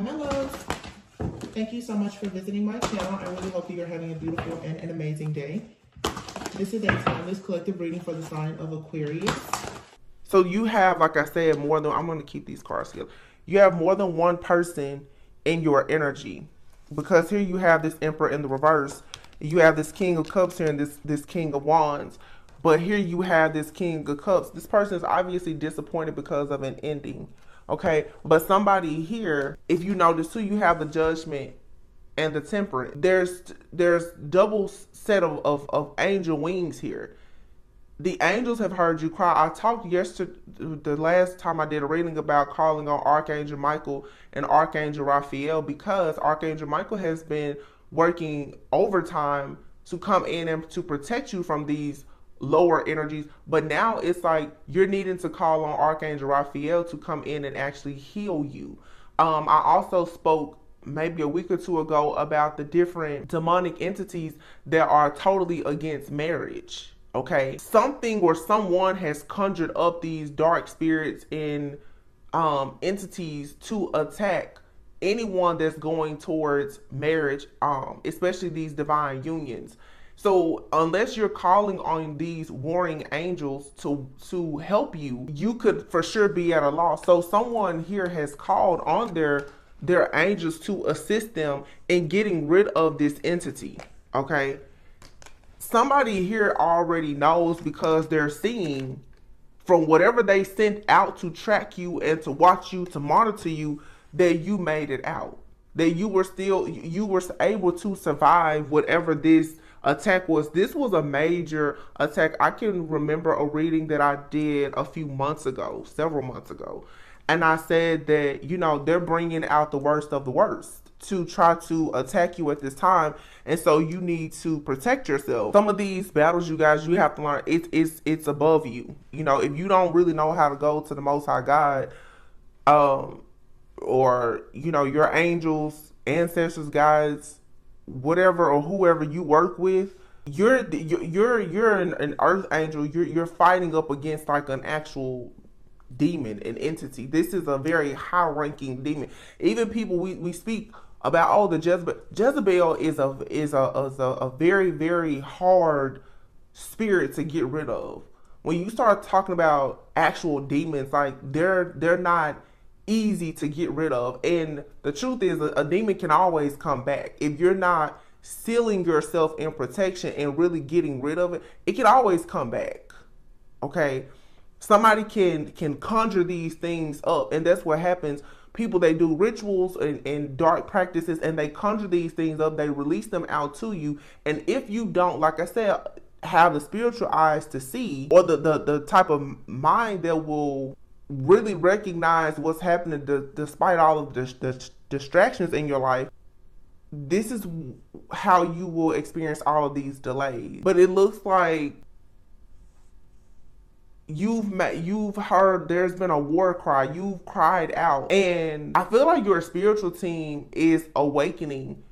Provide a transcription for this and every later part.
my loves, thank you so much for visiting my channel. I really hope that you're having a beautiful and an amazing day. This is a timeless collective reading for the sign of Aquarius. So you have, like I said, more than, I'm going to keep these cards here. You have more than one person in your energy, because here you have this Emperor in the reverse. You have this King of Cups here and this King of Wands. But here you have this King of Cups. This person is obviously disappointed because of an ending. Okay, but somebody here, if you notice too, you have the Judgment and the Temperance. There's double set of angel wings here. The angels have heard you cry. I talked yesterday, the last time I did a reading, about calling on Archangel Michael and Archangel Raphael, because Archangel Michael has been working overtime to come in and to protect you from these lower energies. But now it's like you're needing to call on Archangel Raphael to come in and actually heal you. I also spoke maybe a week or two ago about the different demonic entities that are totally against marriage. Okay, something or someone has conjured up these dark spirits in entities to attack anyone that's going towards marriage, especially these divine unions. So unless you're calling on these warring angels to help you, you could for sure be at a loss. So someone here has called on their angels to assist them in getting rid of this entity. Okay, somebody here already knows, because they're seeing from whatever they sent out to track you and to watch you, to monitor you, that you made it out, that you were able to survive whatever this attack was. This was a major attack. I can remember a reading that I did a few months ago, several months ago, and I said that, you know, they're bringing out the worst of the worst to try to attack you at this time, and so you need to protect yourself. Some of these battles, you guys, you have to learn it's above you. You know, if you don't really know how to go to the Most High God, or you know, your angels, ancestors, guides, whatever or whoever you work with, you're an earth angel. You're fighting up against like an actual demon, an entity. This is a very high-ranking demon. Even people we speak about, oh, the Jezebel is a very, very hard spirit to get rid of. When you start talking about actual demons, like they're not easy to get rid of. And the truth is, a demon can always come back. If you're not sealing yourself in protection and really getting rid of it, it can always come back. Okay, somebody can conjure these things up, and that's what happens. People, they do rituals and dark practices, and they conjure these things up, they release them out to you. And if you don't, like I said, have the spiritual eyes to see, or the type of mind that will really recognize what's happening despite all of the distractions in your life, this is how you will experience all of these delays. But it looks like you've heard there's been a war cry. You've cried out, and I feel like your spiritual team is awakening.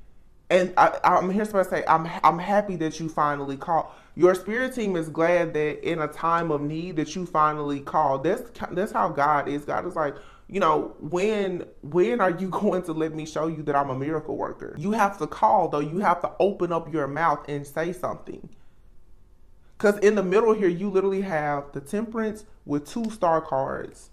And I'm here to say I'm happy that you finally called. Your spirit team is glad that in a time of need that you finally called. That's how God is. God is like, you know, when are you going to let me show you that I'm a miracle worker? You have to call, though. You have to open up your mouth and say something. Because in the middle here, you literally have the Temperance with 2 star cards.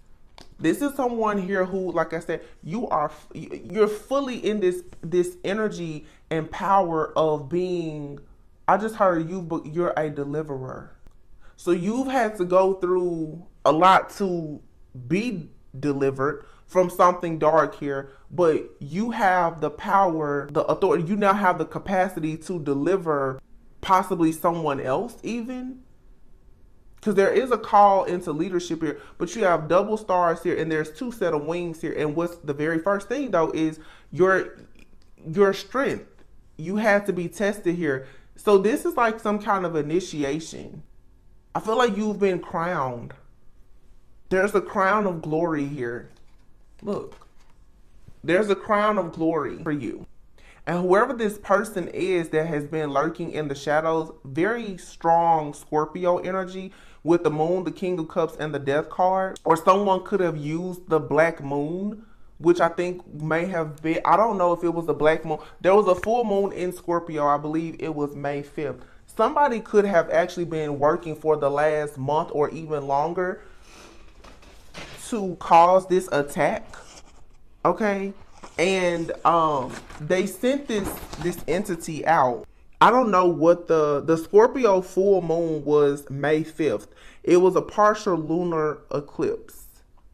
This is someone here who, like I said, you're fully in this energy and power of being, I just heard you, but you're a deliverer. So you've had to go through a lot to be delivered from something dark here, but you have the power, the authority, you now have the capacity to deliver possibly someone else even. Because there is a call into leadership here, but you have double stars here, and there's 2 set of wings here. And what's the very first thing, though, is your strength. You have to be tested here. So this is like some kind of initiation. I feel like you've been crowned. There's a crown of glory here. Look, there's a crown of glory for you. And whoever this person is that has been lurking in the shadows, very strong Scorpio energy with the moon, the King of Cups, and the Death card. Or someone could have used the black moon which I think may have been, I don't know if it was a black moon. There was a full moon in Scorpio. I believe it was May 5th. Somebody could have actually been working for the last month or even longer to cause this attack. Okay? And they sent this entity out. I don't know what the Scorpio full moon was May 5th. It was a partial lunar eclipse.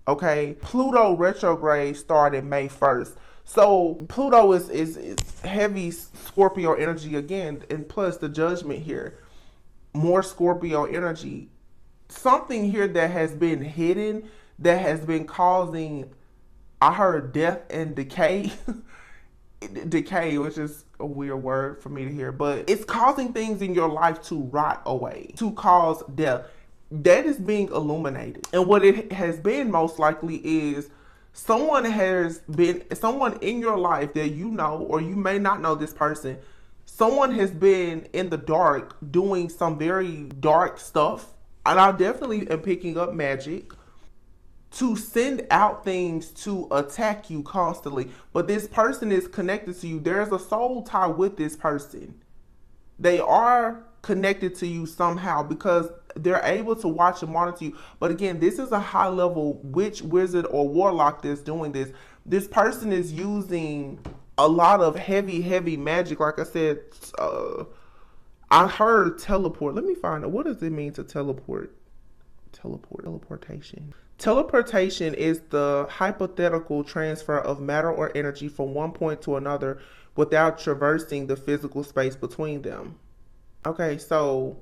Okay, Pluto retrograde started May 1st. So Pluto is heavy Scorpio energy again, and plus the judgment here, more Scorpio energy. Something here that has been hidden, that has been causing, I heard death and decay. Decay, which is a weird word for me to hear, but it's causing things in your life to rot away, to cause death. That is being illuminated. And what it has been most likely is someone in your life that you know, or you may not know this person. Someone has been in the dark doing some very dark stuff. And I definitely am picking up magic to send out things to attack you constantly. But this person is connected to you. There's a soul tie with this person. They are connected to you somehow because they're able to watch and monitor you. But again, this is a high level witch, wizard, or warlock that's doing this. This person is using a lot of heavy magic. Like I said, I heard teleport. Let me find out. What does it mean to teleport? Teleportation. Teleportation is the hypothetical transfer of matter or energy from one point to another without traversing the physical space between them. Okay, so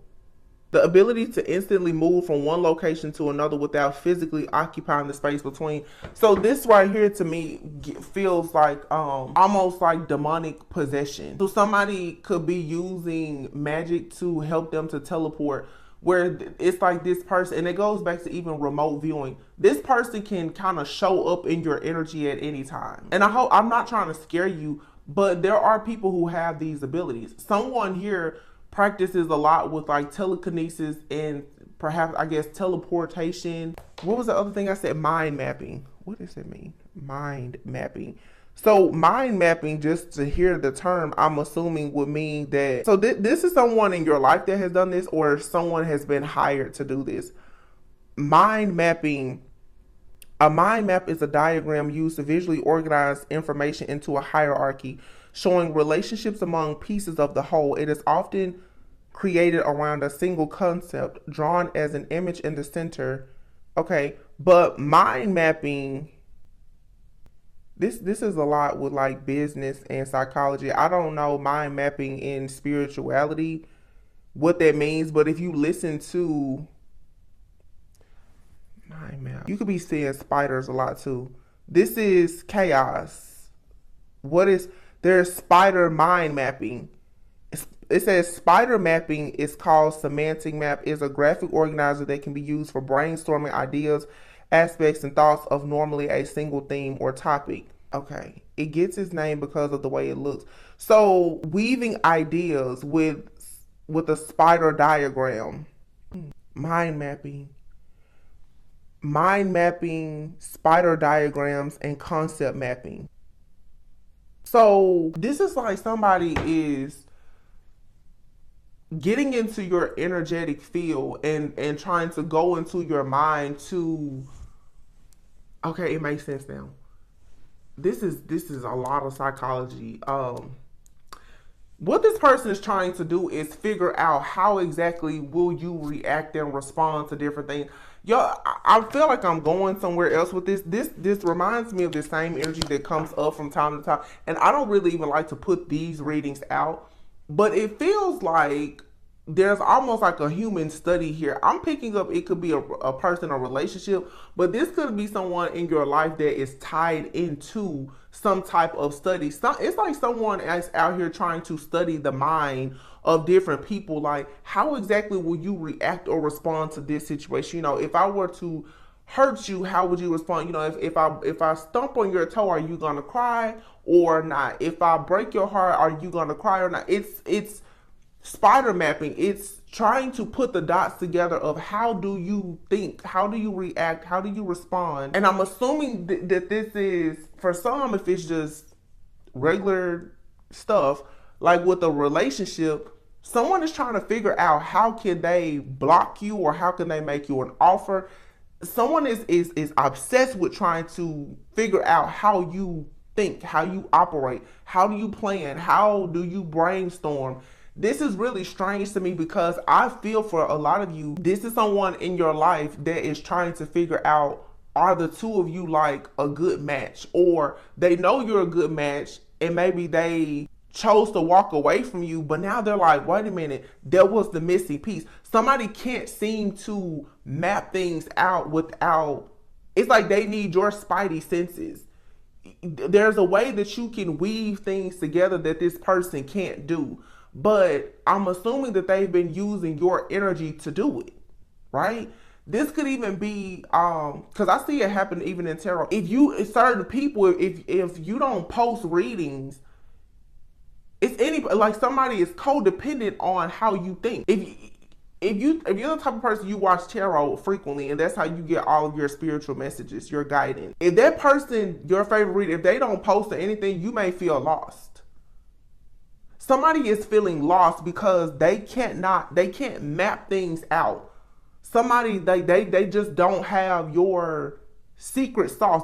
the ability to instantly move from one location to another without physically occupying the space between. So this right here to me feels like almost like demonic possession. So somebody could be using magic to help them to teleport, where it's like this person, and it goes back to even remote viewing. This person can kind of show up in your energy at any time. And I hope, I'm not trying to scare you, but there are people who have these abilities. Someone here practices a lot with like telekinesis and perhaps, I guess, teleportation. What was the other thing I said? Mind mapping. What does it mean? Mind mapping. So mind mapping, just to hear the term, I'm assuming would mean that, so this is someone in your life that has done this, or someone has been hired to do this. Mind mapping. A mind map is a diagram used to visually organize information into a hierarchy, showing relationships among pieces of the whole. It is often created around a single concept, drawn as an image in the center. Okay, but mind mapping, this is a lot with like business and psychology. I don't know mind mapping in spirituality, what that means, but if you listen to mind map, you could be seeing spiders a lot too. This is chaos. There's spider mind mapping. It says spider mapping is called semantic map, is a graphic organizer that can be used for brainstorming ideas, aspects, and thoughts of normally a single theme or topic. Okay, it gets its name because of the way it looks. So weaving ideas with a spider diagram. Mind mapping, spider diagrams, and concept mapping. So this is like somebody is getting into your energetic field and trying to go into your mind to, okay, it makes sense now. This is a lot of psychology. What this person is trying to do is figure out how exactly will you react and respond to different things. Yo, I feel like I'm going somewhere else with this. This reminds me of the same energy that comes up from time to time. And I don't really even like to put these readings out, but it feels like there's almost like a human study here. I'm picking up, it could be a person, a relationship, but this could be someone in your life that is tied into some type of study. It's like someone is out here trying to study the mind of different people. Like, how exactly will you react or respond to this situation? You know, if I were to hurt you, how would you respond? You know, if I stomp on your toe, are you gonna cry or not? If I break your heart, are you gonna cry or not? It's spider mapping. It's trying to put the dots together of how do you think, how do you react, how do you respond. And I'm assuming that this is, for some, if it's just regular stuff, like with a relationship, someone is trying to figure out how can they block you or how can they make you an offer. Someone is obsessed with trying to figure out how you think, how you operate, how do you plan, how do you brainstorm. This is really strange to me because I feel for a lot of you, this is someone in your life that is trying to figure out, are the two of you like a good match? Or they know you're a good match and maybe they chose to walk away from you, but now they're like, wait a minute, there was the missing piece. Somebody can't seem to map things out without, it's like they need your spidey senses. There's a way that you can weave things together that this person can't do. But I'm assuming that they've been using your energy to do it, right? This could even be, because I see it happen even in tarot. If you, certain people, if you don't post readings, it's like somebody is codependent on how you think. If you're the type of person you watch tarot frequently and that's how you get all of your spiritual messages, your guidance. If that person, your favorite reader, if they don't post anything, you may feel lost. Somebody is feeling lost because they can't map things out. Somebody, they just don't have your secret sauce.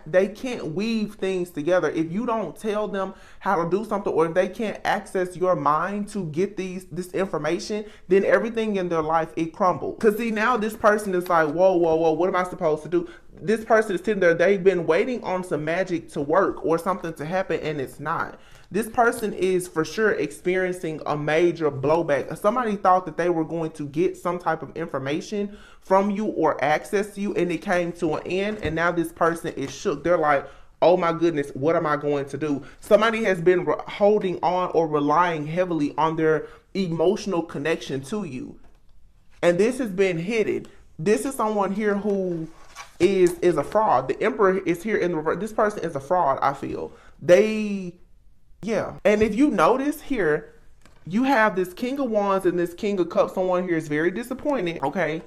They can't weave things together. If you don't tell them how to do something, or if they can't access your mind to get this information, then everything in their life, it crumbles. Because see, now this person is like, whoa, what am I supposed to do? This person is sitting there, they've been waiting on some magic to work or something to happen, and it's not. This person is for sure experiencing a major blowback. Somebody thought that they were going to get some type of information from you or access to you, and it came to an end, and now this person is shook. They're like, oh my goodness, what am I going to do? Somebody has been holding on or relying heavily on their emotional connection to you, and this has been hidden. This is someone here who is a fraud. The Emperor is here in the reverse. This person is a fraud, I feel. Yeah. And if you notice here, you have this King of Wands and this King of Cups. Someone here is very disappointed, okay?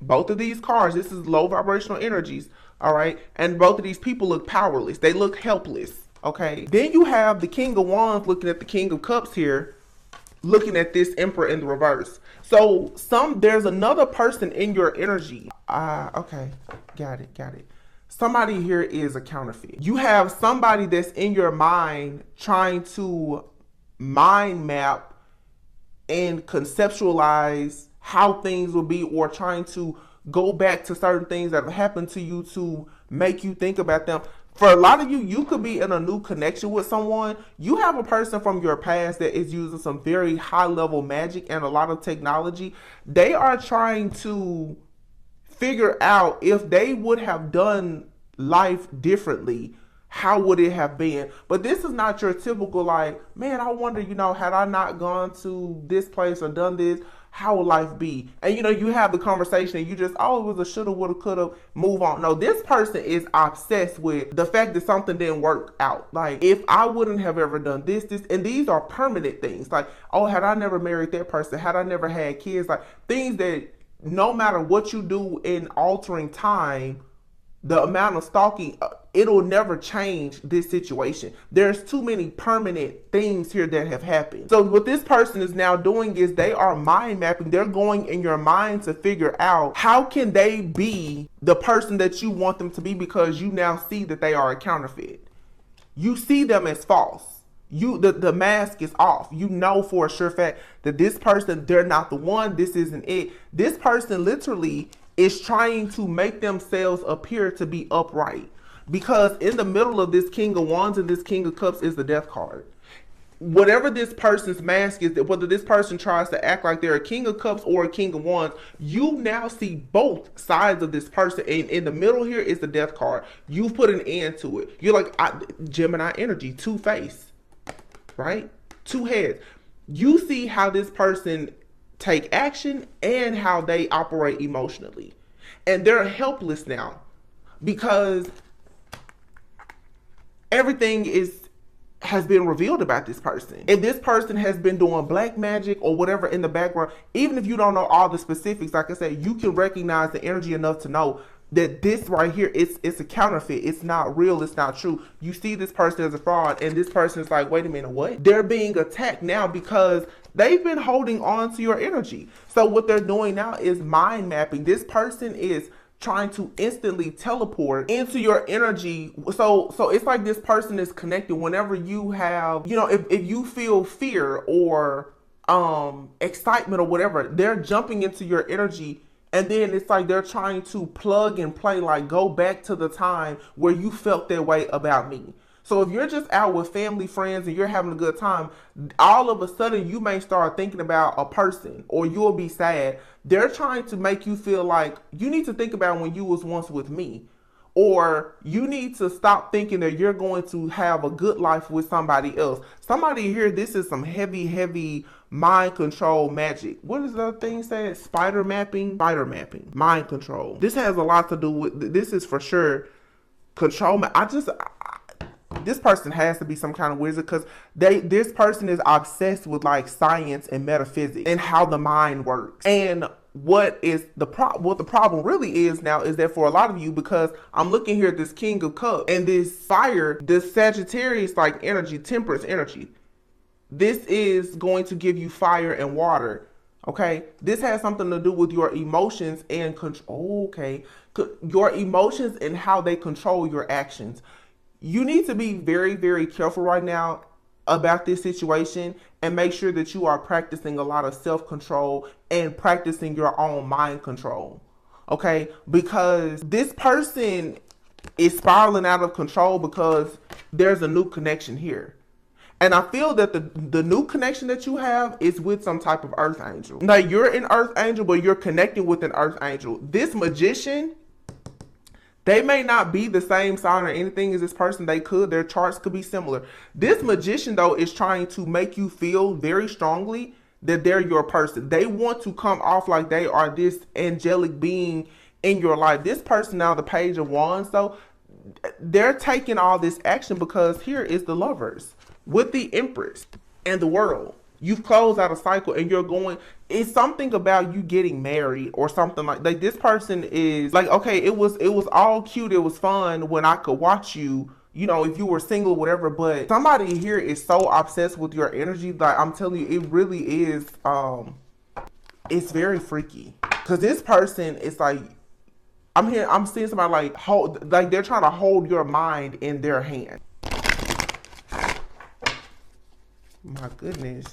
Both of these cards, this is low vibrational energies, all right? And both of these people look powerless. They look helpless, okay? Then you have the King of Wands looking at the King of Cups here, looking at this Emperor in the reverse. So there's another person in your energy. Okay, got it. Somebody here is a counterfeit. You have somebody that's in your mind trying to mind map and conceptualize how things will be, or trying to go back to certain things that have happened to you to make you think about them. For a lot of you, you could be in a new connection with someone. You have a person from your past that is using some very high level magic and a lot of technology. They are trying to figure out if they would have done life differently, how would it have been? But this is not your typical like, man, I wonder, had I not gone to this place or done this, how would life be? And you have the conversation and you just, oh, it was a shoulda, woulda, coulda, move on. No, this person is obsessed with the fact that something didn't work out. Like, if I wouldn't have ever done this, and these are permanent things. Like, oh, had I never married that person, had I never had kids, like things that no matter what you do in altering time, the amount of stalking, it'll never change this situation. There's too many permanent things here that have happened. So what this person is now doing is they are mind mapping. They're going in your mind to figure out how can they be the person that you want them to be, because you now see that they are a counterfeit. You see them as false. The mask is off. You know for a sure fact that this person, they're not the one. This isn't it. This person literally is trying to make themselves appear to be upright, because in the middle of this King of Wands and this King of Cups is the Death card. Whatever this person's mask is, whether this person tries to act like they're a King of Cups or a King of Wands, you now see both sides of this person. And in the middle here is the Death card. You've put an end to it. You're like Gemini energy, two-faced, right? Two heads. You see how this person take action and how they operate emotionally, and they're helpless now because everything has been revealed about this person. If this person has been doing black magic or whatever in the background, even if you don't know all the specifics, like I said, you can recognize the energy enough to know that this right here, it's a counterfeit. It's not real. It's not true. You see this person as a fraud, and this person is like, wait a minute, what? They're being attacked now because they've been holding on to your energy. So what they're doing now is mind mapping. This person is trying to instantly teleport into your energy. So it's like this person is connected whenever you have, you know, if you feel fear or excitement or whatever, they're jumping into your energy. And then it's like they're trying to plug and play, like go back to the time where you felt that way about me. So if you're just out with family, friends, and you're having a good time, all of a sudden you may start thinking about a person, or you'll be sad. They're trying to make you feel like you need to think about when you was once with me. Or you need to stop thinking that you're going to have a good life with somebody else. Somebody here, this is some heavy mind control magic. What is the thing said? Spider mapping, mind control. This has a lot to do with, this is for sure control. This person has to be some kind of wizard, because this person is obsessed with like science and metaphysics and how the mind works. And what the problem really is now is that for a lot of you, because I'm looking here at this King of Cups and this fire, this Sagittarius like energy, temperance energy, this is going to give you fire and water. Okay, this has something to do with your emotions and control. Okay, your emotions and how they control your actions. You need to be very careful right now about this situation and make sure that you are practicing a lot of self-control and practicing your own mind control. Okay, because this person is spiraling out of control because there's a new connection here. And I feel that the new connection that you have is with some type of earth angel. Now you're an earth angel, but you're connecting with an earth angel. This magician, they may not be the same sign or anything as this person. Their charts could be similar. This magician though is trying to make you feel very strongly that they're your person. They want to come off like they are this angelic being in your life. This person now, the Page of Wands though, they're taking all this action because here is the Lovers with the Empress and the World. You've closed out a cycle and you're going, it's something about you getting married or something like this person is like, okay, it was all cute. It was fun when I could watch you, you know, if you were single, whatever, but somebody here is so obsessed with your energy. Like I'm telling you, it really is, it's very freaky, because this person is like, I'm seeing somebody like they're trying to hold your mind in their hand. My goodness.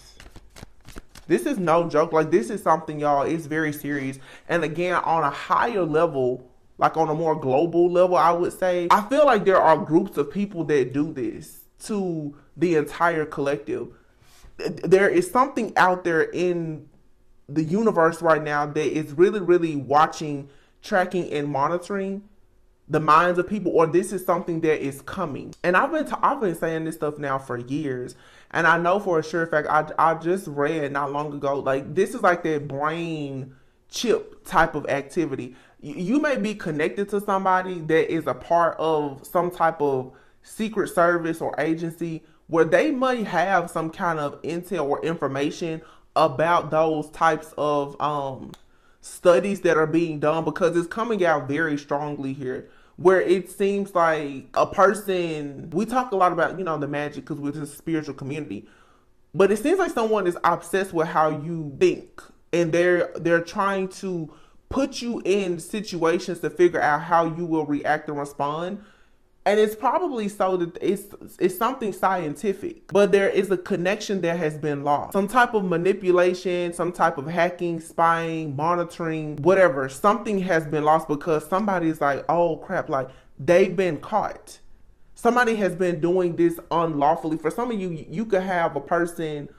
This is no joke. Like this is something, y'all, it's very serious. And again, on a higher level, like on a more global level, I would say, I feel like there are groups of people that do this to the entire collective. There is something out there in the universe right now that is really watching, tracking, and monitoring the minds of people, or this is something that is coming. And I've been saying this stuff now for years, and I know for a sure fact, I just read not long ago, like this is like that brain chip type of activity. You may be connected to somebody that is a part of some type of secret service or agency where they may have some kind of intel or information about those types of studies that are being done, because it's coming out very strongly here, where it seems like a person, we talk a lot about, you know, the magic because we're a spiritual community, but it seems like someone is obsessed with how you think, and they're trying to put you in situations to figure out how you will react and respond. And it's probably so that it's something scientific, but there is a connection that has been lost. Some type of manipulation, some type of hacking, spying, monitoring, whatever. Something has been lost because somebody's like, oh crap, like they've been caught. Somebody has been doing this unlawfully. For some of you, you could have a person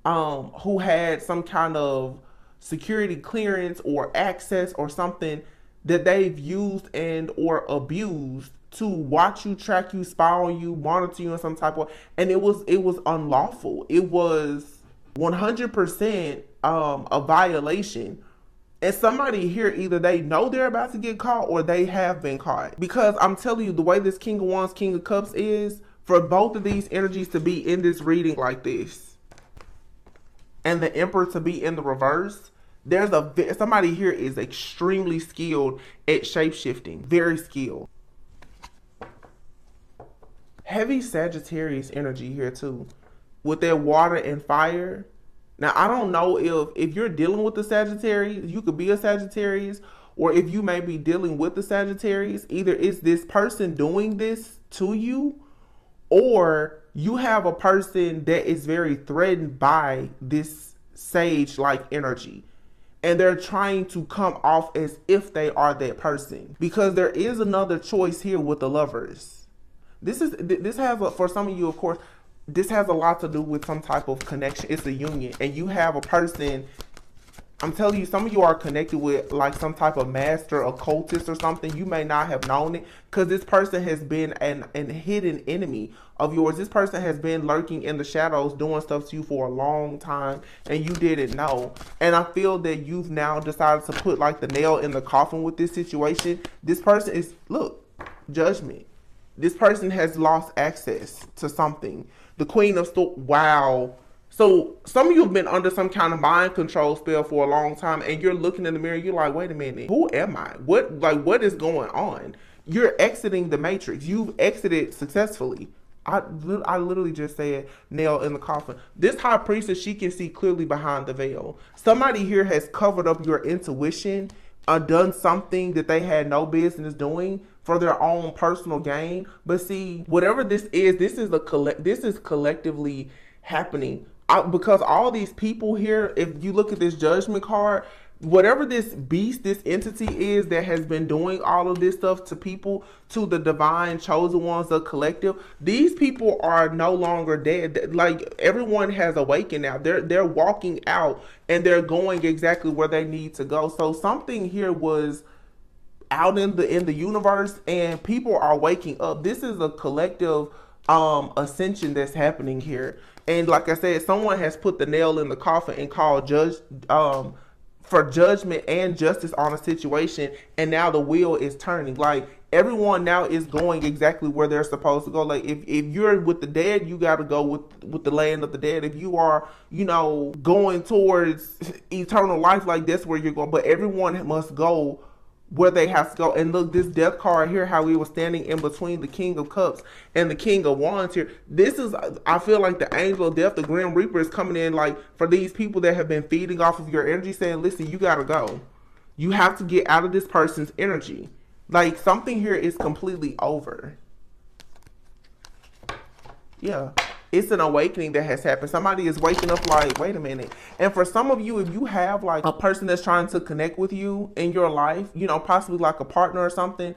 who had some kind of security clearance or access or something that they've used and or abused to watch you, track you, spy on you, monitor you in some type of, and it was unlawful. It was 100% a violation. And somebody here, either they know they're about to get caught or they have been caught. Because I'm telling you, the way this King of Wands, King of Cups is, For both of these energies to be in this reading like this, and the Emperor to be in the reverse, there's somebody here is extremely skilled at shape-shifting, very skilled. Heavy Sagittarius energy here too, with that water and fire. Now, I don't know if you're dealing with the Sagittarius, you could be a Sagittarius, or if you may be dealing with the Sagittarius, either it's this person doing this to you, or you have a person that is very threatened by this sage-like energy. And they're trying to come off as if they are that person. Because there is another choice here with the Lovers. This has, for some of you, of course, this has a lot to do with some type of connection. It's a union. And you have a person, I'm telling you, some of you are connected with like some type of master occultist or something. You may not have known it because this person has been an hidden enemy of yours. This person has been lurking in the shadows doing stuff to you for a long time and you didn't know. And I feel that you've now decided to put like the nail in the coffin with this situation. This person is, look, judgment. This person has lost access to something. The Queen of Swords, wow. So some of you have been under some kind of mind control spell for a long time and you're looking in the mirror, you're like, wait a minute, who am I? What is going on? You're exiting the matrix. You've exited successfully. I literally just said nail in the coffin. This high priestess, she can see clearly behind the veil. Somebody here has covered up your intuition, done something that they had no business doing for their own personal gain. But see, whatever this is collectively happening. Because all these people here, if you look at this judgment card, whatever this beast, this entity is that has been doing all of this stuff to people, to the divine chosen ones, the collective, these people are no longer dead. Like, everyone has awakened now. They're walking out and they're going exactly where they need to go. So something here was out in the universe and people are waking up. This is a collective ascension that's happening here. And like I said, someone has put the nail in the coffin and called for judgment and justice on a situation, and now the wheel is turning. Like, everyone now is going exactly where they're supposed to go. Like, if you're with the dead, you got to go with the land of the dead. If you are, you know, going towards eternal life, like, that's where you're going. But everyone must go where they have to go. And look, this death card here, how we were standing in between the King of Cups and the King of Wands here. This is, I feel like the angel of death, the Grim Reaper, is coming in, like, for these people that have been feeding off of your energy, saying, listen, you gotta go. You have to get out of this person's energy. Like, something here is completely over. Yeah. It's an awakening that has happened. Somebody is waking up like, wait a minute. And for some of you, if you have like a person that's trying to connect with you in your life, you know, possibly like a partner or something,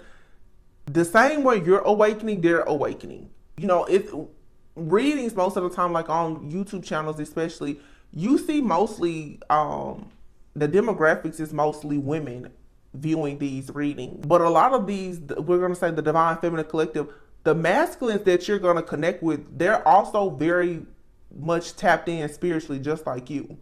the same way you're awakening, they're awakening. You know, readings most of the time, like on YouTube channels especially, you see mostly, the demographics is mostly women viewing these readings. But a lot of these, we're going to say the Divine Feminine Collective, the masculines that you're going to connect with, they're also very much tapped in spiritually, just like you.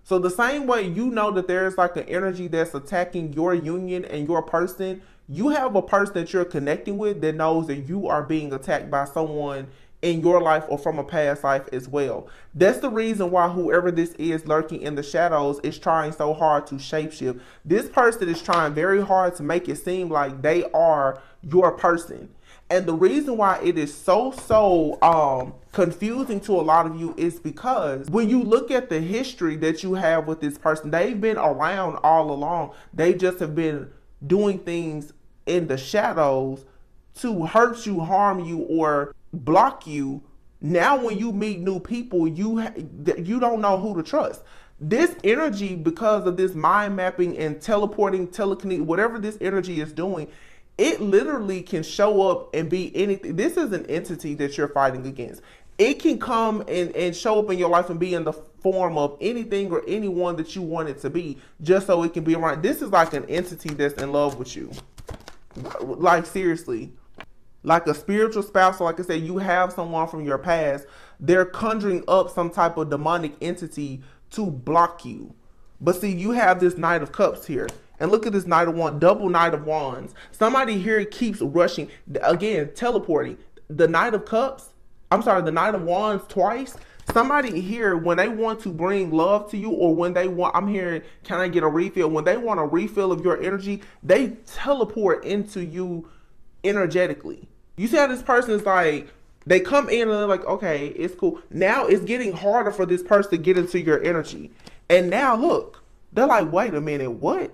So the same way you know that there's like an energy that's attacking your union and your person, you have a person that you're connecting with that knows that you are being attacked by someone in your life or from a past life as well. That's the reason why whoever this is lurking in the shadows is trying so hard to shapeshift. This person is trying very hard to make it seem like they are your person. And the reason why it is so confusing to a lot of you is because when you look at the history that you have with this person, they've been around all along. They just have been doing things in the shadows to hurt you, harm you, or block you. Now when you meet new people, you don't know who to trust. This energy, because of this mind mapping and teleporting, telekinetic, whatever this energy is doing, it literally can show up and be anything. This is an entity that you're fighting against. It can come and show up in your life and be in the form of anything or anyone that you want it to be, just so it can be around. This is like an entity that's in love with you. Like, seriously. Like a spiritual spouse. So like I said, you have someone from your past. They're conjuring up some type of demonic entity to block you. But see, you have this Knight of Cups here. And look at this Knight of Wands, double Knight of Wands. Somebody here keeps rushing. Again, teleporting. The Knight of Cups, the Knight of Wands twice. Somebody here, when they want to bring love to you, or when they want, I'm hearing, can I get a refill? When they want a refill of your energy, they teleport into you energetically. You see how this person is like, they come in and they're like, okay, it's cool. Now it's getting harder for this person to get into your energy. And now look, they're like, wait a minute, what?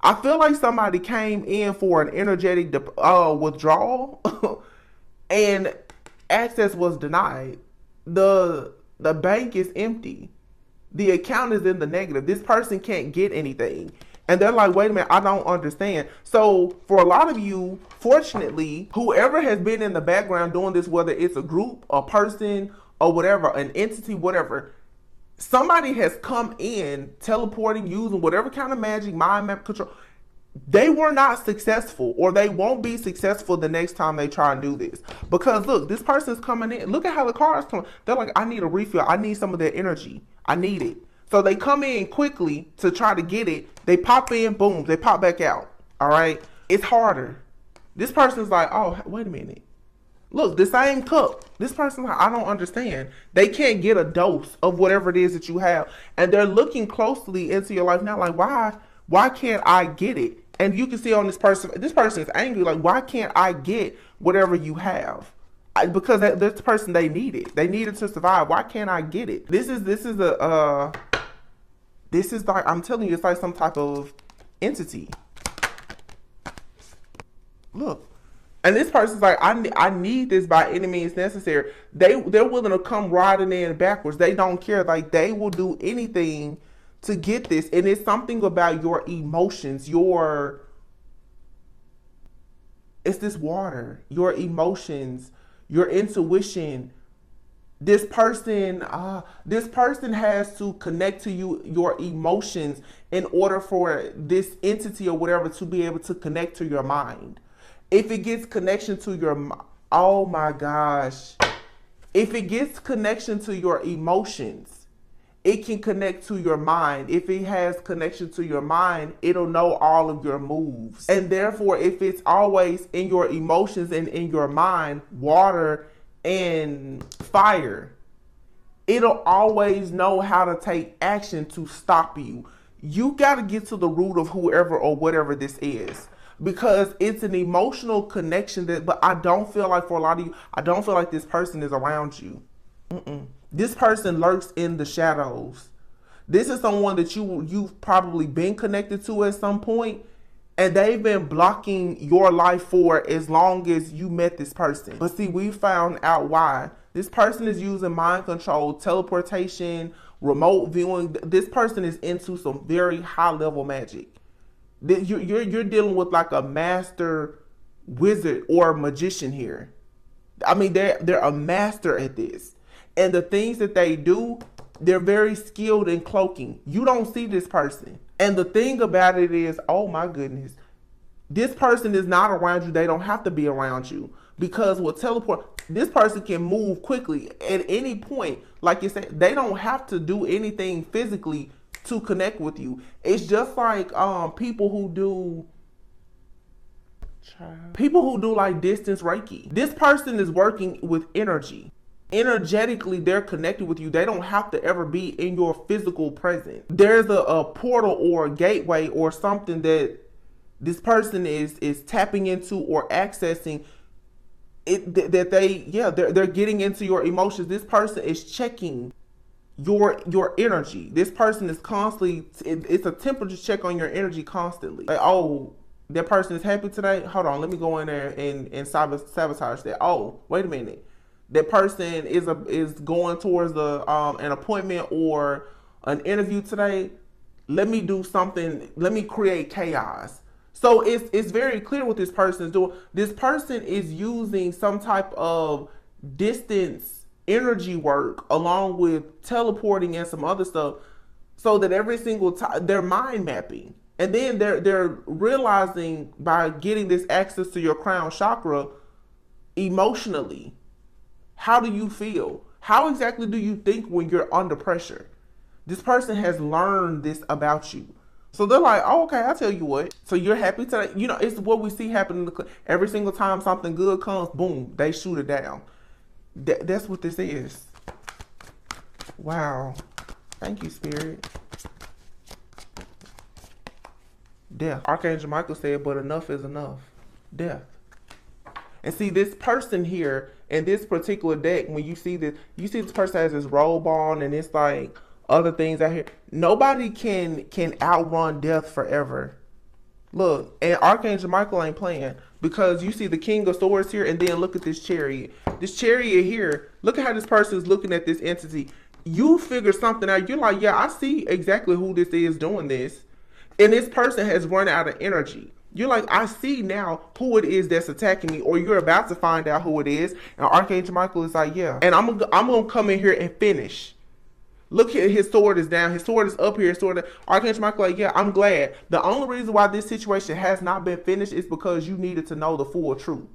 I feel like somebody came in for an energetic withdrawal and access was denied. The bank is empty. The account is in the negative. This person can't get anything. And they're like, wait a minute, I don't understand. So for a lot of you, fortunately, whoever has been in the background doing this, whether it's a group, a person, or whatever, an entity, whatever, somebody has come in teleporting, using whatever kind of magic, mind map, control. They were not successful, or they won't be successful the next time they try and do this. Because look, this person's coming in. Look at how the cards come. They're like, I need a refill. I need some of their energy. I need it. So they come in quickly to try to get it. They pop in, boom, they pop back out. All right. It's harder. This person's like, oh, wait a minute. Look, the same cup. This person's like, I don't understand. They can't get a dose of whatever it is that you have. And they're looking closely into your life now, like, why can't I get it? And you can see on this person is angry, like, why can't I get whatever you have? Because this person, they need it. They need it to survive. Why can't I get it? This is like, I'm telling you, it's like some type of entity. Look. And this person's like, I need this by any means necessary. They're willing to come riding in backwards. They don't care. Like, they will do anything to get this. And it's something about your emotions, it's this water, your emotions, your intuition. This person has to connect to you, your emotions, in order for this entity or whatever to be able to connect to your mind. If it gets connection to your, oh my gosh. If it gets connection to your emotions, it can connect to your mind. If it has connection to your mind, it'll know all of your moves. And therefore, if it's always in your emotions and in your mind, water and fire, it'll always know how to take action to stop you. You got to get to the root of whoever or whatever this is. Because it's an emotional connection but I don't feel like, for a lot of you, I don't feel like this person is around you. This person lurks in the shadows. This is someone that you've probably been connected to at some point, and they've been blocking your life for as long as you met this person. But see, we found out why. This person is using mind control, teleportation, remote viewing. This person is into some very high level magic. You're dealing with like a master wizard or magician here. I mean, they're a master at this. And the things that they do, they're very skilled in cloaking. You don't see this person. And the thing about it is, oh my goodness, this person is not around you. They don't have to be around you. Because with teleport, this person can move quickly at any point. Like you said, they don't have to do anything physically to connect with you. It's just like people who do like distance Reiki. This person is working with energy. Energetically, they're connected with you. They don't have to ever be in your physical presence. There's a portal or a gateway or something that this person is tapping into or accessing. They're getting into your emotions. This person is checking your energy. This person is constantly, it's a temperature check on your energy constantly. Like, oh, that person is happy today. Hold on, let me go in there and sabotage that. Oh, wait a minute. That person is going towards an appointment or an interview today. Let me do something. Let me create chaos. So it's very clear what this person is doing. This person is using some type of distance energy work along with teleporting and some other stuff, so that every single time they're mind mapping, and then they're realizing by getting this access to your crown chakra emotionally. How do you feel? How exactly do you think when you're under pressure? This person has learned this about you. So they're like, oh, okay, I'll tell you what. So you're happy today. You know, it's what we see happen every single time something good comes, boom, they shoot it down. That's what this is. Wow. Thank you, Spirit. Death. Archangel Michael said, but enough is enough. Death. And see, this person here in this particular deck, when you see this person has this robe on, and it's like other things out here. Nobody can outrun death forever. Look, and Archangel Michael ain't playing, because you see the King of Swords here, and then look at this Chariot. This Chariot here, look at how this person is looking at this entity. You figure something out. You're like, yeah, I see exactly who this is doing this. And this person has run out of energy. You're like, I see now who it is that's attacking me, or you're about to find out who it is. And Archangel Michael is like, yeah. And I'm gonna come in here and finish. Look at his sword is down. His sword is up here. His sword. Archangel Michael like, yeah, I'm glad. The only reason why this situation has not been finished is because you needed to know the full truth.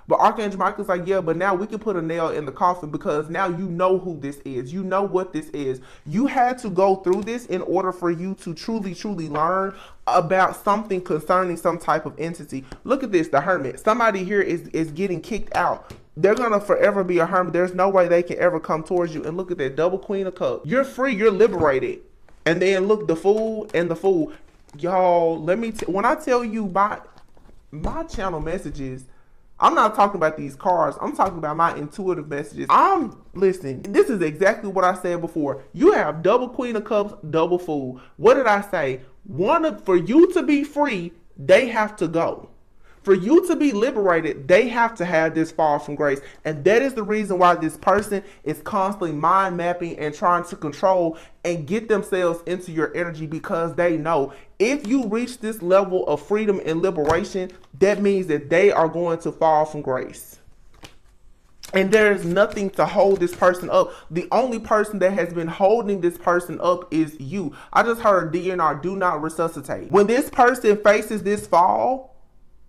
But Archangel Michael's like, yeah, but now we can put a nail in the coffin, because now you know who this is. You know what this is. You had to go through this in order for you to truly, truly learn about something concerning some type of entity. Look at this, the Hermit. Somebody here is getting kicked out. They're going to forever be a hermit. There's no way they can ever come towards you. And look at that double Queen of Cups. You're free. You're liberated. And then look, the Fool and the Fool. Y'all, let me, when I tell you my channel messages, I'm not talking about these cards. I'm talking about my intuitive messages. Listen, this is exactly what I said before. You have double Queen of Cups, double Fool. What did I say? For you to be free, they have to go. For you to be liberated, they have to have this fall from grace. And that is the reason why this person is constantly mind mapping and trying to control and get themselves into your energy, because they know if you reach this level of freedom and liberation, that means that they are going to fall from grace. And there's nothing to hold this person up. The only person that has been holding this person up is you. I just heard DNR, do not resuscitate. When this person faces this fall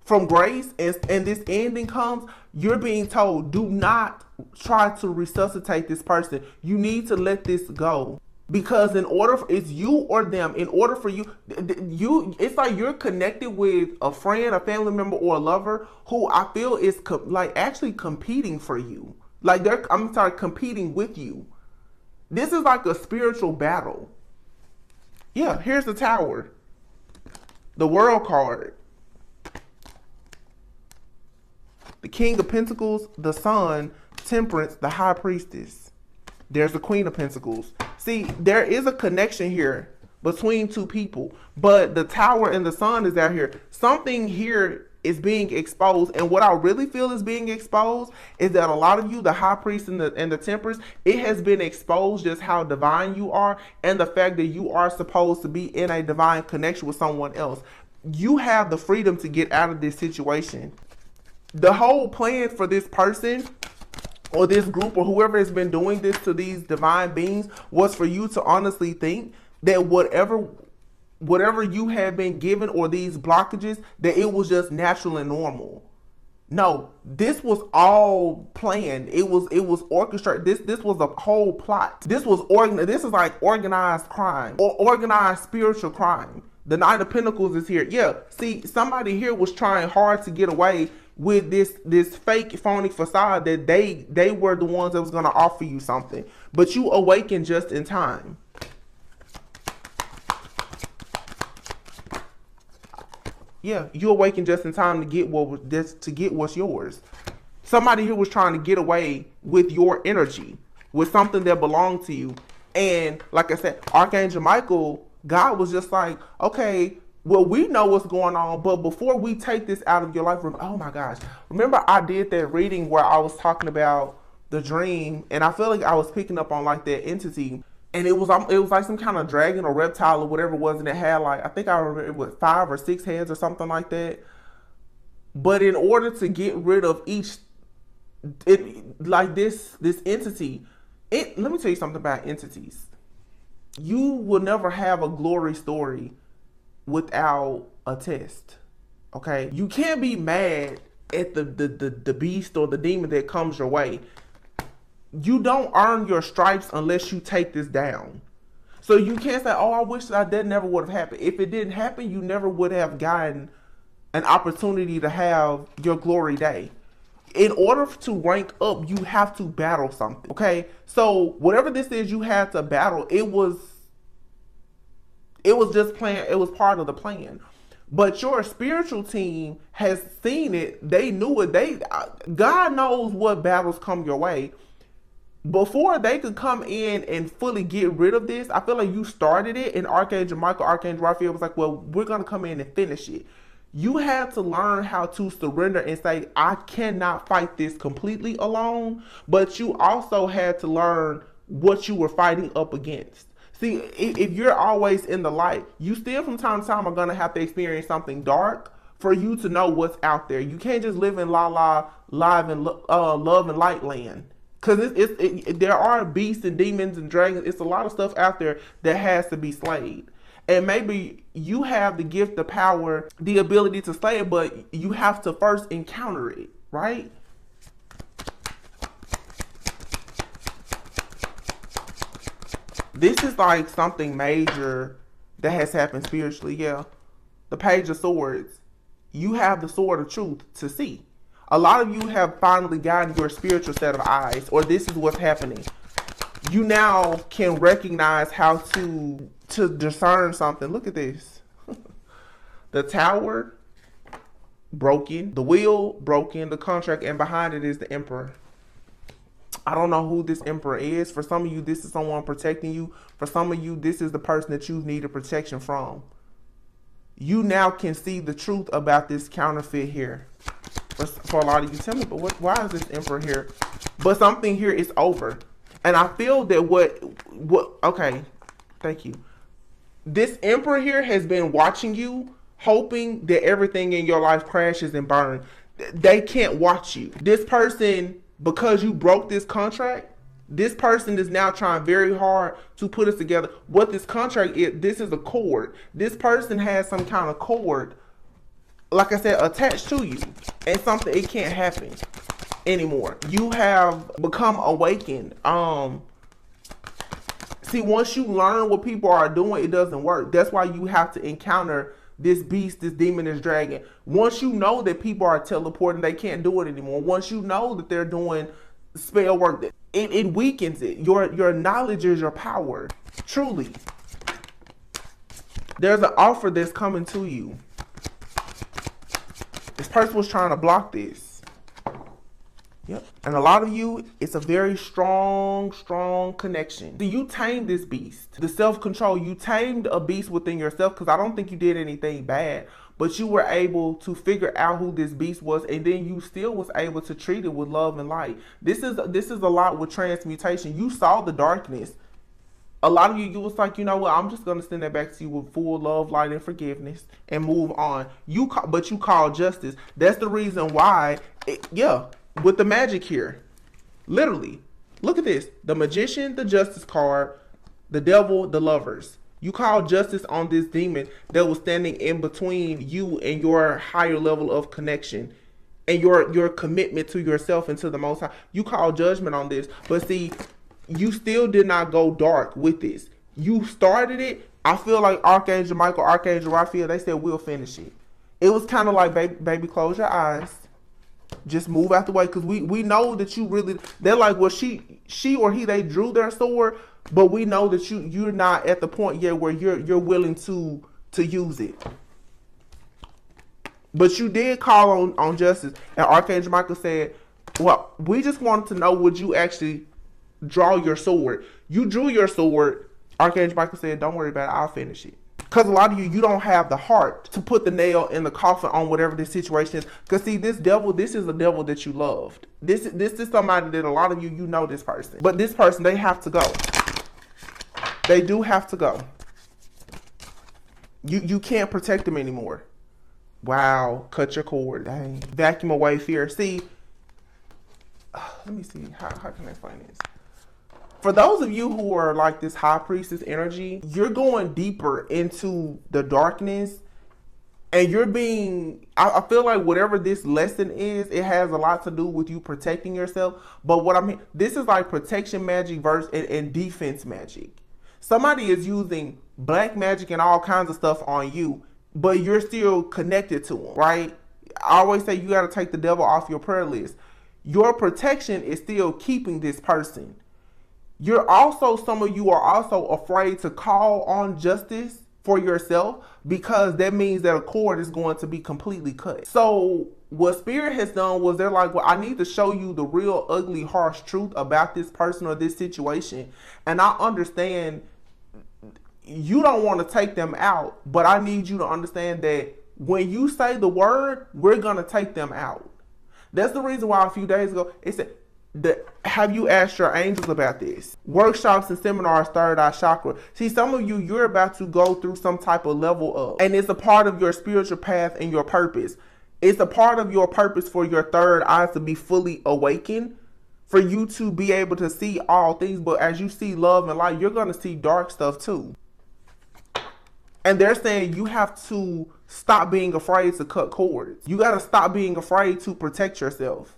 from grace and this ending comes, you're being told, do not try to resuscitate this person. You need to let this go. Because it's you or them. In order for you, it's like you're connected with a friend, a family member, or a lover who I feel is like actually competing for you. Like competing with you. This is like a spiritual battle. Yeah, here's the Tower. The World card. The King of Pentacles, the Sun, Temperance, the High Priestess. There's the Queen of Pentacles. See, there is a connection here between two people, but the Tower and the Sun is out here. Something here is being exposed, and what I really feel is being exposed is that a lot of you, the High Priest and the Temperance, it has been exposed just how divine you are, and the fact that you are supposed to be in a divine connection with someone else. You have the freedom to get out of this situation. The whole plan for this person or this group or whoever has been doing this to these divine beings was for you to honestly think that whatever you have been given, or these blockages, that it was just natural and normal. No, this was all planned. It was orchestrated. This was a whole plot. This is like organized crime, or organized spiritual crime. The Knight of Pentacles is here. Yeah, see, somebody here was trying hard to get away with this fake phony facade that they were the ones that was going to offer you something, but you awakened just in time. Yeah, you awakened just in time to get what's yours. Somebody here was trying to get away with your energy, with something that belonged to you. And like I said, Archangel Michael, God was just like, okay, well, we know what's going on, but before we take this out of your life, oh my gosh, remember I did that reading where I was talking about the dream, and I feel like I was picking up on like that entity, and it was like some kind of dragon or reptile or whatever it was, and it had like, I think I remember it was 5 or 6 heads or something like that. But in order to get rid of each, this entity, let me tell you something about entities. You will never have a glory story without a test. Okay, you can't be mad at the beast or the demon that comes your way. You don't earn your stripes unless you take this down. So you can't say, oh, I wish that never would have happened. If it didn't happen, you never would have gotten an opportunity to have your glory day. In order to rank up, you have to battle something. Okay, so whatever this is you had to battle, it was just plan. It was part of the plan. But your spiritual team has seen it. They knew it. God knows what battles come your way. Before they could come in and fully get rid of this, I feel like you started it, and Archangel Michael, Archangel Raphael was like, well, we're going to come in and finish it. You had to learn how to surrender and say, I cannot fight this completely alone. But you also had to learn what you were fighting up against. See, if you're always in the light, you still from time to time are going to have to experience something dark for you to know what's out there. You can't just live in love and light land. Because there are beasts and demons and dragons. It's a lot of stuff out there that has to be slayed. And maybe you have the gift, the power, the ability to slay it, but you have to first encounter it, right? This is like something major that has happened spiritually, yeah. The Page of Swords. You have the sword of truth to see. A lot of you have finally gotten your spiritual set of eyes, or this is what's happening. You now can recognize how to discern something. Look at this. The Tower, broken. The Wheel, broken. The Contract, and behind it is the Emperor. I don't know who this Emperor is. For some of you, this is someone protecting you. For some of you, this is the person that you've needed protection from. You now can see the truth about this counterfeit here. For a lot of you, tell me, but why is this Emperor here? But something here is over. And I feel that okay, thank you. This Emperor here has been watching you, hoping that everything in your life crashes and burns. They can't watch you. This person, because you broke this contract, this person is now trying very hard to put us together. What this contract is, this is a cord. This person has some kind of cord, like I said, attached to you, and something, it can't happen anymore. You have become awakened. See, once you learn what people are doing, it doesn't work. That's why you have to encounter this beast, this demon, this dragon. Once you know that people are teleporting, they can't do it anymore. Once you know that they're doing spell work, it weakens it. Your knowledge is your power. Truly. There's an offer that's coming to you. This person was trying to block this. Yep. And a lot of you, it's a very strong connection. So you tamed this beast. The self-control. You tamed a beast within yourself, because I don't think you did anything bad. But you were able to figure out who this beast was, and then you still was able to treat it with love and light. This is a lot with transmutation. You saw the darkness. A lot of you was like, you know what, I'm just going to send that back to you with full love, light, and forgiveness and move on. But you call justice. That's the reason why, with the magic here. Literally. Look at this. The Magician, the Justice card, the Devil, the Lovers. You call justice on this demon that was standing in between you and your higher level of connection and your commitment to yourself and to the Most High. You call judgment on this. But see, you still did not go dark with this. You started it. I feel like Archangel Michael, Archangel Raphael, they said, we'll finish it. It was kind of like, baby, close your eyes. Just move out the way. Because we know that you really, they're like, well, she or he, they drew their sword. But we know that you're not at the point yet where you're willing to use it. But you did call on justice. And Archangel Michael said, well, we just wanted to know, would you actually draw your sword? You drew your sword. Archangel Michael said, don't worry about it, I'll finish it. Because a lot of you don't have the heart to put the nail in the coffin on whatever this situation is. Because see, this is a devil that you loved. This is somebody that a lot of you know this person. But this person, they have to go. They do have to go. You can't protect them anymore. Wow, cut your cord. Dang. Vacuum away fear. See, let me see, how can I explain this? For those of you who are like this high priestess energy, you're going deeper into the darkness, and you're being, I feel like whatever this lesson is, it has a lot to do with you protecting yourself. But what I mean, this is like protection magic versus and defense magic. Somebody is using black magic and all kinds of stuff on you, but you're still connected to them, right? I always say you got to take the devil off your prayer list. Your protection is still keeping this person. Some of you are also afraid to call on justice for yourself, because that means that a cord is going to be completely cut. So what Spirit has done was they're like, well, I need to show you the real ugly, harsh truth about this person or this situation. And I understand you don't want to take them out, but I need you to understand that when you say the word, we're going to take them out. That's the reason why a few days ago it said, have you asked your angels about this? Workshops and seminars, third eye chakra. See, some of you, you're about to go through some type of level up, and it's a part of your spiritual path and your purpose. It's a part of your purpose for your third eye to be fully awakened, for you to be able to see all things. But as you see love and light, you're going to see dark stuff too. And they're saying you have to stop being afraid to cut cords. You got to stop being afraid to protect yourself.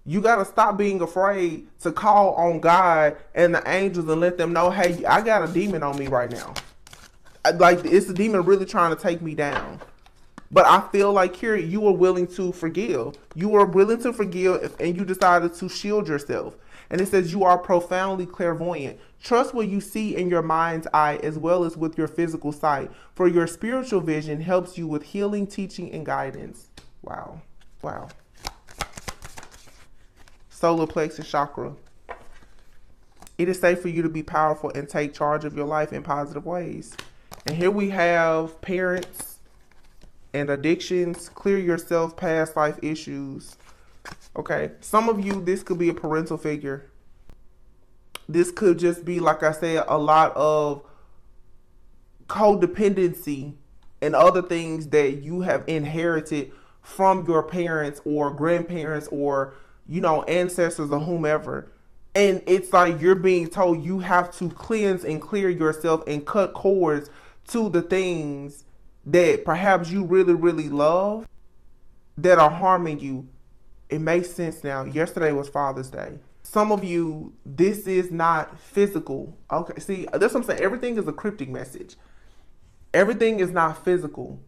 You got to stop being afraid to call on God and the angels and let them know, hey, I got a demon on me right now. Like, it's a demon really trying to take me down. But I feel like here you were willing to forgive. You were willing to forgive, and you decided to shield yourself. And it says you are profoundly clairvoyant. Trust what you see in your mind's eye as well as with your physical sight. For your spiritual vision helps you with healing, teaching, and guidance. Wow. Wow. Solar plexus chakra. It is safe for you to be powerful and take charge of your life in positive ways. And here we have parents and addictions. Clear yourself, past life issues. Okay, some of you, this could be a parental figure. This could just be, like I said, a lot of codependency and other things that you have inherited from your parents or grandparents or, you know, ancestors or whomever. And it's like you're being told you have to cleanse and clear yourself and cut cords to the things that perhaps you really, really love that are harming you. It makes sense now. Yesterday was Father's Day. Some of you, this is not physical. Okay, see, that's what I'm saying. Everything is a cryptic message. Everything is not physical.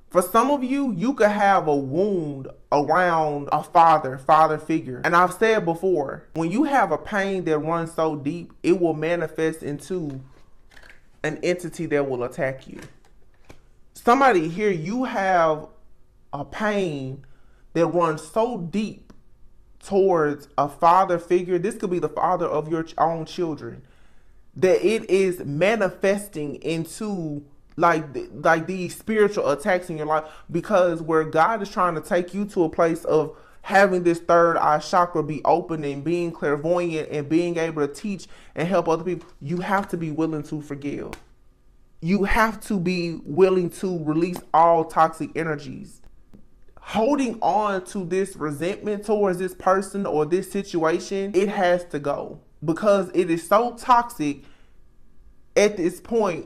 For some of you, you could have a wound around a father figure. And I've said before, when you have a pain that runs so deep, it will manifest into an entity that will attack you. Somebody here, you have a pain that runs so deep towards a father figure. This could be the father of your own children, that it is manifesting into like these spiritual attacks in your life, because where God is trying to take you to a place of having this third eye chakra be open and being clairvoyant and being able to teach and help other people, you have to be willing to forgive. You have to be willing to release all toxic energies. Holding on to this resentment towards this person or this situation, it has to go, because it is so toxic at this point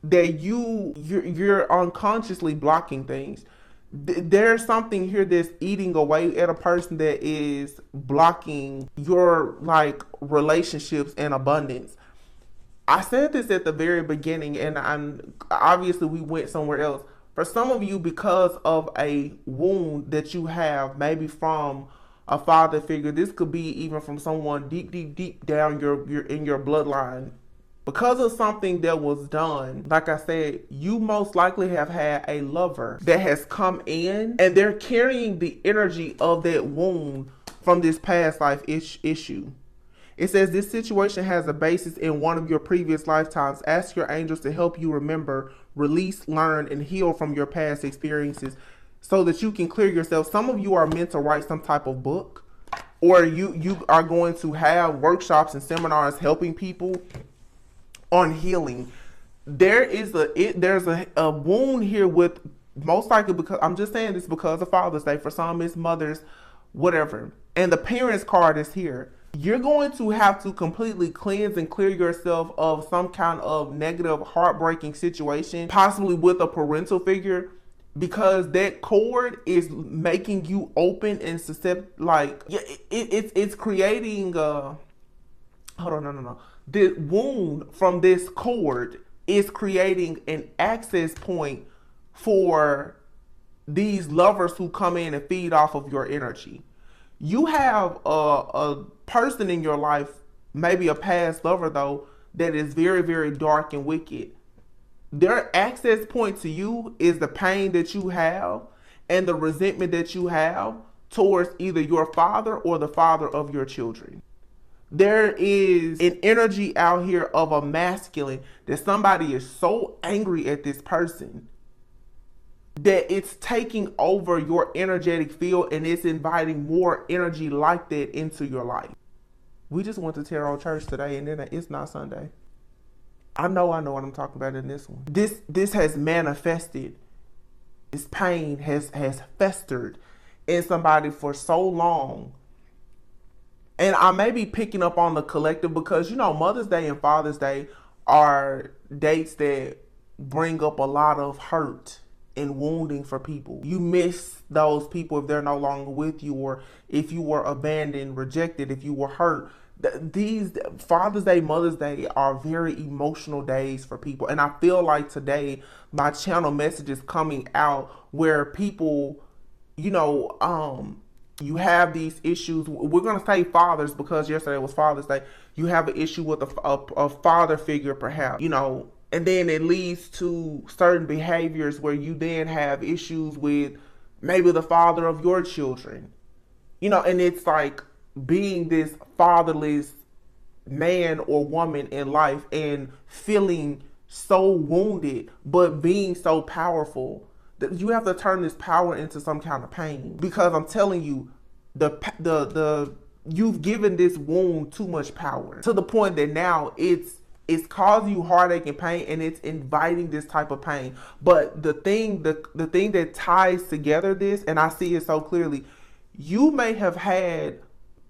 that you're unconsciously blocking things. There's something here that's eating away at a person that is blocking your like relationships and abundance. I said this at the very beginning, and obviously we went somewhere else. For some of you, because of a wound that you have, maybe from a father figure, this could be even from someone deep down in your bloodline. Because of something that was done, like I said, you most likely have had a lover that has come in, and they're carrying the energy of that wound from this past life issue. It says this situation has a basis in one of your previous lifetimes. Ask your angels to help you remember, release, learn, and heal from your past experiences so that you can clear yourself. Some of you are meant to write some type of book, or you are going to have workshops and seminars helping people on healing. There's a wound here with, most likely, because I'm just saying this because of Father's Day. For some, it's mothers, whatever. And the parents card is here. You're going to have to completely cleanse and clear yourself of some kind of negative, heartbreaking situation, possibly with a parental figure, because that cord is making you open and susceptible. Like, it's creating hold on, no. The wound from this cord is creating an access point for these lovers who come in and feed off of your energy. You have a person in your life, maybe a past lover though, that is very, very dark and wicked. Their access point to you is the pain that you have and the resentment that you have towards either your father or the father of your children. There is an energy out here of a masculine that somebody is so angry at this person that it's taking over your energetic field and it's inviting more energy like that into your life. We just went to Tarot Church today and then it's not Sunday. I know what I'm talking about in this one. This has manifested. This pain has festered in somebody for so long. And I may be picking up on the collective because, you know, Mother's Day and Father's Day are dates that bring up a lot of hurt and wounding for people. You miss those people if they're no longer with you, or if you were abandoned, rejected, if you were hurt. These Father's Day, Mother's Day are very emotional days for people. And I feel like today my channel message is coming out where people, you know, you have these issues. We're going to say fathers because yesterday was Father's Day. You have an issue with a father figure, perhaps, you know, and then it leads to certain behaviors where you then have issues with maybe the father of your children, you know, and it's like being this fatherless man or woman in life and feeling so wounded, but being so powerful. You have to turn this power into some kind of pain, because I'm telling you, you've given this wound too much power to the point that now it's causing you heartache and pain, and it's inviting this type of pain. But the thing that ties together this, and I see it so clearly, you may have had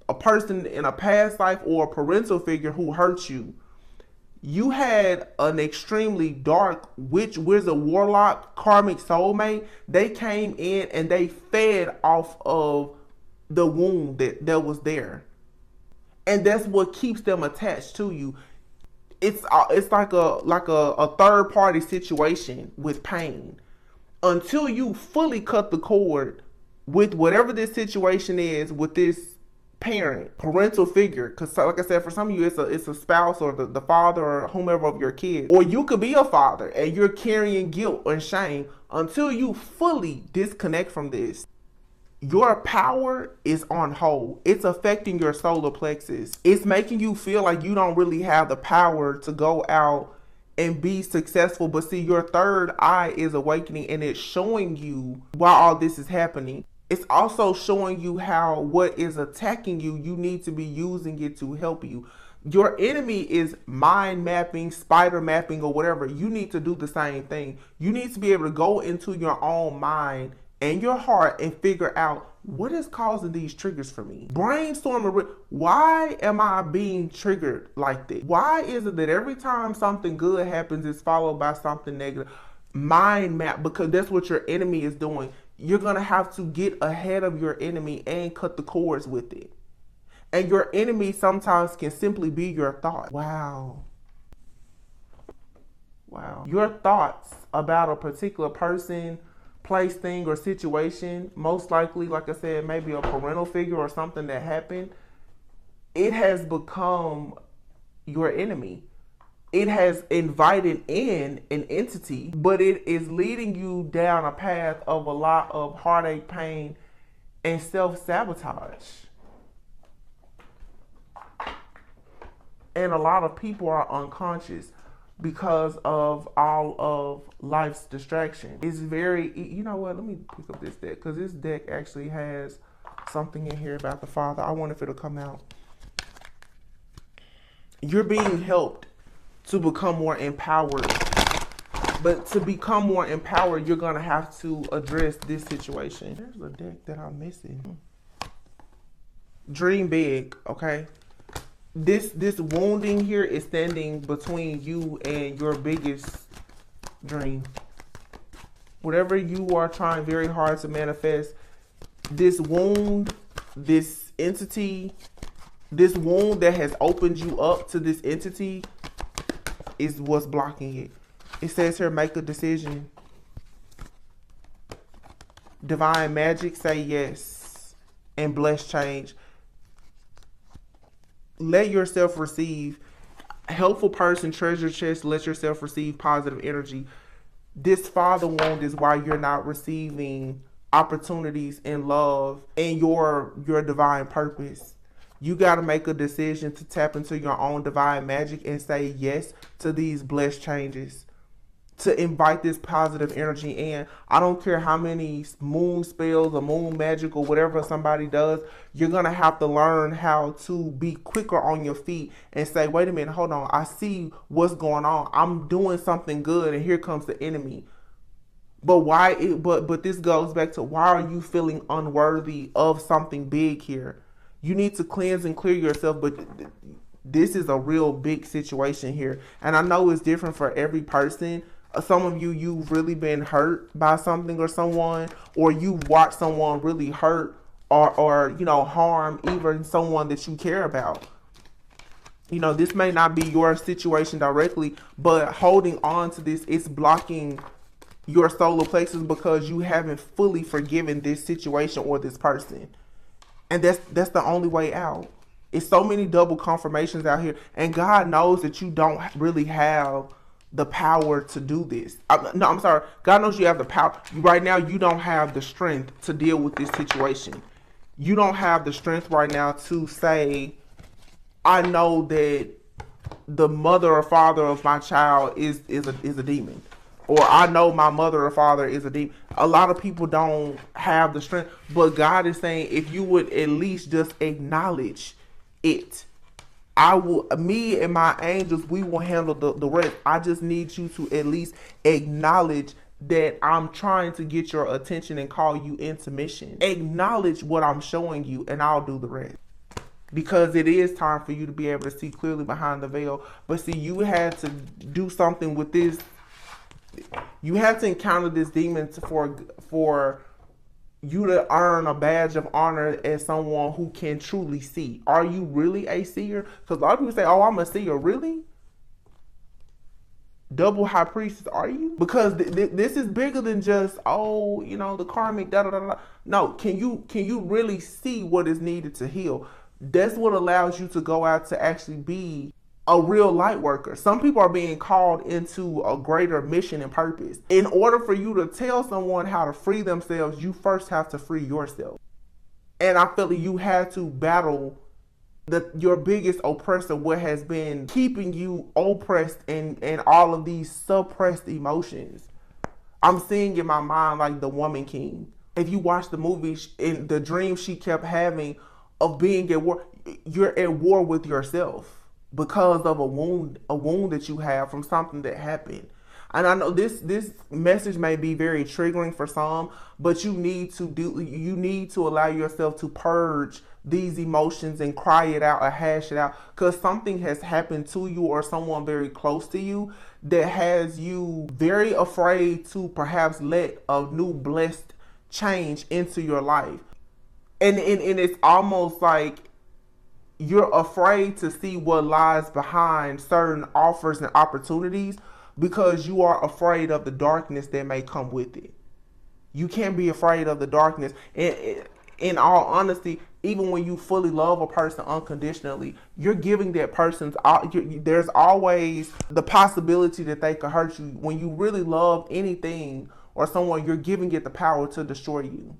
a person in a past life or a parental figure who hurt you. You had an extremely dark witch, wizard, warlock, karmic soulmate. They came in and they fed off of the wound that was there. And that's what keeps them attached to you. It's like a third party situation with pain. Until you fully cut the cord with whatever this situation is with this parental figure, because like I said, for some of you it's a spouse or the father or whomever of your kids, or you could be a father and you're carrying guilt and shame. Until you fully disconnect from this, your power is on hold. It's affecting your solar plexus. It's making you feel like you don't really have the power to go out and be successful. But see, your third eye is awakening and it's showing you while all this is happening. It's also showing you how what is attacking you, you need to be using it to help you. Your enemy is mind mapping, spider mapping, or whatever. You need to do the same thing. You need to be able to go into your own mind and your heart and figure out what is causing these triggers for me. Brainstorm, why am I being triggered like this? Why is it that every time something good happens, it's followed by something negative? Mind map, because that's what your enemy is doing. You're going to have to get ahead of your enemy and cut the cords with it. And your enemy sometimes can simply be your thought. Wow. Wow. Your thoughts about a particular person, place, thing, or situation, most likely, like I said, maybe a parental figure or something that happened, it has become your enemy. It has invited in an entity, but it is leading you down a path of a lot of heartache, pain, and self-sabotage. And a lot of people are unconscious because of all of life's distraction. It's very, you know what, let me pick up this deck, because this deck actually has something in here about the father. I wonder if it'll come out. You're being helped to become more empowered. But to become more empowered, you're going to have to address this situation. There's a deck that I'm missing. Dream big, okay? This wounding here is standing between you and your biggest dream. Whatever you are trying very hard to manifest, this wound, this entity, this wound that has opened you up to this entity is what's blocking it. It says here, make a decision. Divine magic, say yes. and blessed change. Let yourself receive. Helpful person, treasure chest, let yourself receive positive energy. This father wound is why you're not receiving opportunities in love and your divine purpose. You got to make a decision to tap into your own divine magic and say yes to these blessed changes, to invite this positive energy in. I don't care how many moon spells or moon magic or whatever somebody does, you're going to have to learn how to be quicker on your feet and say, wait a minute, hold on, I see what's going on. I'm doing something good and here comes the enemy. But but this goes back to, why are you feeling unworthy of something big here? You need to cleanse and clear yourself, but this is a real big situation here. And I know it's different for every person. Some of you've really been hurt by something or someone, or you watch someone really hurt or harm even someone that you care about. This may not be your situation directly, but holding on to this, it's blocking your solar plexus because you haven't fully forgiven this situation or this person. And that's the only way out. It's so many double confirmations out here, and God knows that you don't really have the power to do this. I'm sorry. God knows you have the power. Right now, you don't have the strength to deal with this situation. You don't have the strength right now to say, I know that the mother or father of my child is a demon. Or I know my mother or father is a demon. A lot of people don't have the strength. But God is saying, if you would at least just acknowledge it, me and my angels, we will handle the rest. I just need you to at least acknowledge that I'm trying to get your attention and call you into mission. Acknowledge what I'm showing you and I'll do the rest. Because it is time for you to be able to see clearly behind the veil. But see, you had to do something with this. You had to encounter this demon for you to earn a badge of honor as someone who can truly see. Are you really a seer? Because a lot of people say, oh, I'm a seer. Really? Double high priestess, are you? Because this is bigger than just, the karmic, da da da da. No, can you really see what is needed to heal? That's what allows you to go out to actually be a real light worker. Some people are being called into a greater mission and purpose. In order for you to tell someone how to free themselves, you first have to free yourself. And I feel that you had to battle your biggest oppressor, what has been keeping you oppressed and all of these suppressed emotions. I'm seeing in my mind like the Woman King. If you watch the movie, in the dream she kept having of being at war, you're at war with yourself because of a wound that you have from something that happened. And I know this message may be very triggering for some, but you need to allow yourself to purge these emotions and cry it out or hash it out, because something has happened to you or someone very close to you that has you very afraid to perhaps let a new blessed change into your life. And it's almost like you're afraid to see what lies behind certain offers and opportunities because you are afraid of the darkness that may come with it. You can't be afraid of the darkness. In all honesty, even when you fully love a person unconditionally, you're giving that person, there's always the possibility that they could hurt you. When you really love anything or someone, you're giving it the power to destroy you.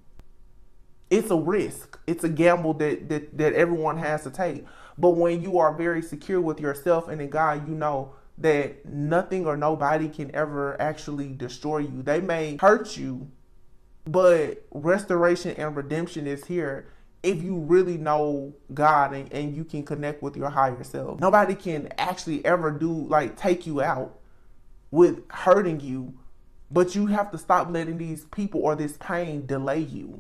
It's a risk. It's a gamble that everyone has to take. But when you are very secure with yourself and in God, you know that nothing or nobody can ever actually destroy you. They may hurt you, but restoration and redemption is here if you really know God and you can connect with your higher self. Nobody can actually ever take you out with hurting you, but you have to stop letting these people or this pain delay you.